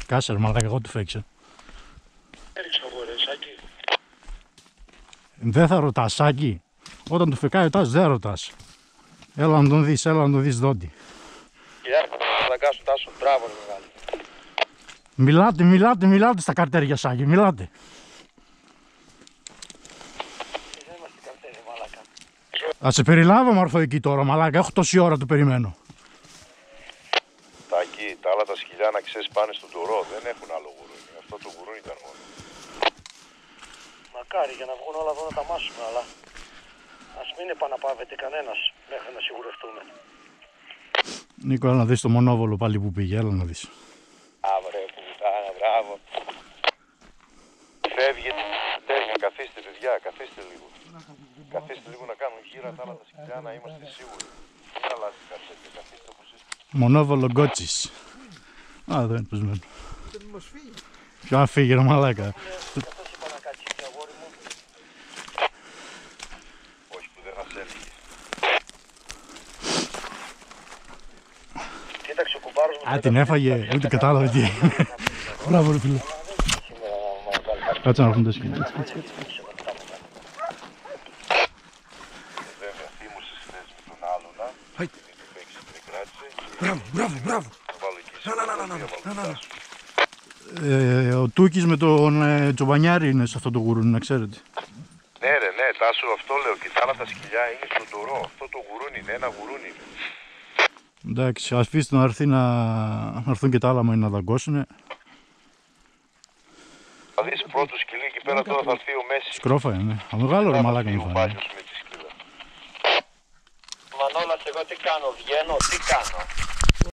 Κάσε ρε μαλάκα, εγώ του φέξε. Έριξε το γορεσάκι. Δεν θα ρωτάς, Σάκη. Όταν του φεκάει ο Τάσος δεν ρωτάς. Έλα να τον δεις δόντι. Θα κάσω Τάσο, μπράβο ρε μεγάλη. Μιλάτε στα καρτέρια, Σάκη, μιλάτε. Δεν είμαστε καρτέρια μαλάκα. Θα σε περιλάβω μορφό εκεί τώρα, μαλάκα, έχω τόση ώρα το περιμένω. Τάκη, τα άλλα τα σκυλιά να ξέρεις πάνε στον τουρό, δεν έχουν άλλο γουρούνι. Αυτό το γουρούνι ήταν μόνο. Μακάρι για να βγουν όλα εδώ να τα μάσουμε, αλλά ας μην επαναπάβεται κανένας μέχρι να σιγουρευτούμε. Νίκο, έλα να δεις το μονόβολο πάλι που πήγε, έλα να δεις. Άβρε, πουτάνα, μπράβο. Φεύγει, τέχνη, καθίστε παιδιά, καθίστε λίγο. Καθίστε λίγο να κάνουν γύρα τα άλλα τα σκυλιά, να είμαστε σίγουροι. Δεν αλλάζει κάτι, καθίστε όπως είστε. Μονόβολο Γκότσις. Α, εδώ είναι πεσμένο. Ποιο να φύγει ρε μαλάκα. Καθώς είπα να κάτσει και αγόρι μου. Όχι που δεν θα σε έλεγε. Κοίταξε ο κουμπάρος μου. Α, την έφαγε, ούτε κατάλαβε τι έγινε. Μπράβο ρε φίλε. Κάτσε να έρχονται τα σκηνή. Βέβαια, θύμωσες χθες με τον άλλονα. Γιατί του παίξεις την κράτησε. Μπράβο. Να. Ο Τούκης με τον Τσομπανιάρη είναι σε αυτό το γουρούνι, να ξέρετε. Ναι, Τάσο, αυτό λέω. Και τα άλλα τα σκυλιά είναι στον τουρό. Αυτό το γουρούνι είναι, ένα γουρούνι είναι. Εντάξει, αφήστε να έρθει να έρθουν και τα άλλα να δαγκώσουνε. Θα δεις πρώτο σκυλί εκεί πέρα, τώρα θα έρθει ο Μέση. Σκρόφα είναι. Θα μεγάλο ρε μαλάκα μου Ο φάνηκε. Μπάγιος με τη σκύλα. Μανόλας, εγώ τι κάνω, βγαίνω, τι κάνω.